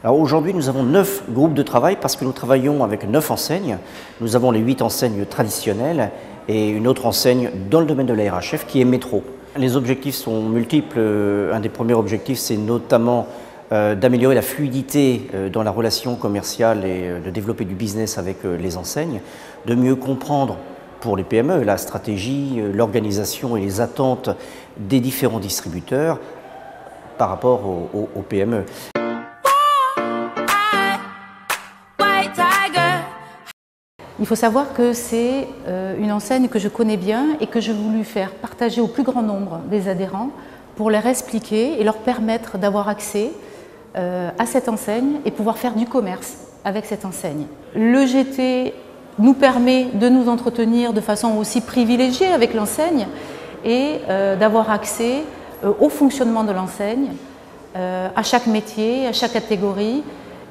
Alors aujourd'hui, nous avons 9 groupes de travail parce que nous travaillons avec 9 enseignes. Nous avons les 8 enseignes traditionnelles et une autre enseigne dans le domaine de la RHF qui est Métro. Les objectifs sont multiples. Un des premiers objectifs, c'est notamment d'améliorer la fluidité dans la relation commerciale et de développer du business avec les enseignes, de mieux comprendre pour les PME la stratégie, l'organisation et les attentes des différents distributeurs par rapport aux PME. Il faut savoir que c'est une enseigne que je connais bien et que j'ai voulu faire partager au plus grand nombre des adhérents pour leur expliquer et leur permettre d'avoir accès à cette enseigne et pouvoir faire du commerce avec cette enseigne. Le GT nous permet de nous entretenir de façon aussi privilégiée avec l'enseigne et d'avoir accès au fonctionnement de l'enseigne, à chaque métier, à chaque catégorie,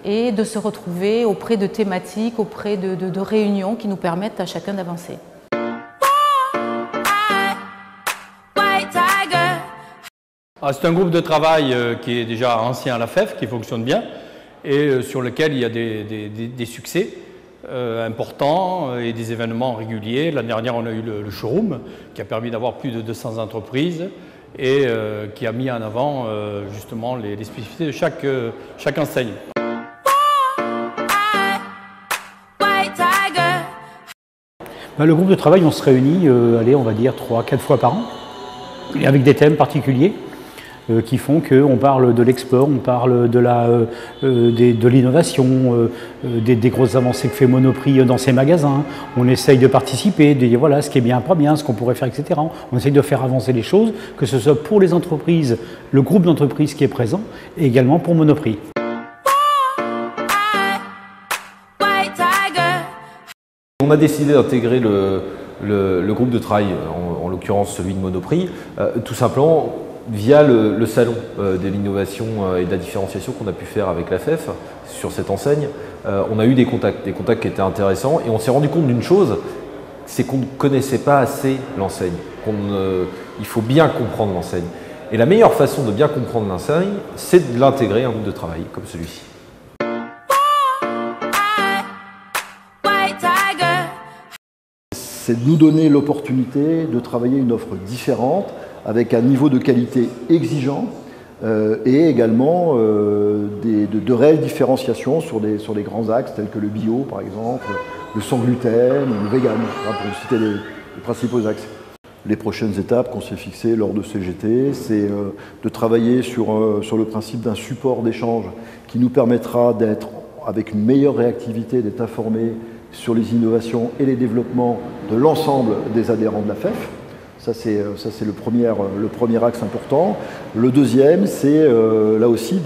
et de se retrouver auprès de thématiques, auprès de réunions qui nous permettent à chacun d'avancer. C'est un groupe de travail qui est déjà ancien à la FEF, qui fonctionne bien et sur lequel il y a des succès importants et des événements réguliers. L'année dernière, on a eu le showroom qui a permis d'avoir plus de 200 entreprises et qui a mis en avant justement les spécificités de chaque enseigne. Le groupe de travail, on se réunit, allez, on va dire 3-4 fois par an, et avec des thèmes particuliers qui font qu'on parle de l'export, on parle de l'innovation, des grosses avancées que fait Monoprix dans ses magasins. On essaye de participer, de dire voilà ce qui est bien, pas bien, ce qu'on pourrait faire, etc. On essaye de faire avancer les choses, que ce soit pour les entreprises, le groupe d'entreprises qui est présent, et également pour Monoprix. On a décidé d'intégrer le groupe de travail, en l'occurrence celui de Monoprix, tout simplement via le salon de l'innovation et de la différenciation qu'on a pu faire avec la FEF sur cette enseigne. On a eu des contacts qui étaient intéressants et on s'est rendu compte d'une chose, c'est qu'on ne connaissait pas assez l'enseigne. Il faut bien comprendre l'enseigne. Et la meilleure façon de bien comprendre l'enseigne, c'est de l'intégrer à un groupe de travail comme celui-ci. C'est de nous donner l'opportunité de travailler une offre différente, avec un niveau de qualité exigeant et également de réelles différenciations sur des grands axes tels que le bio par exemple, le sans gluten, le vegan, pour citer les principaux axes. Les prochaines étapes qu'on s'est fixées lors de CGT, c'est de travailler sur le principe d'un support d'échange qui nous permettra d'être avec une meilleure réactivité, d'être informés sur les innovations et les développements de l'ensemble des adhérents de la FEF. Ça, c'est le premier axe important. Le deuxième, c'est là aussi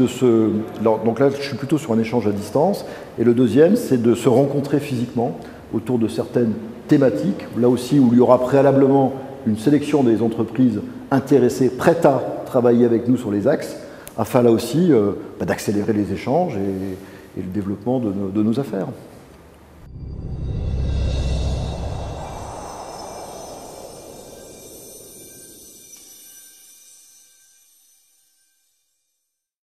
donc là, je suis plutôt sur un échange à distance. Et le deuxième, c'est de se rencontrer physiquement autour de certaines thématiques. Là aussi, où il y aura préalablement une sélection des entreprises intéressées, prêtes à travailler avec nous sur les axes, afin là aussi d'accélérer les échanges et le développement de nos affaires.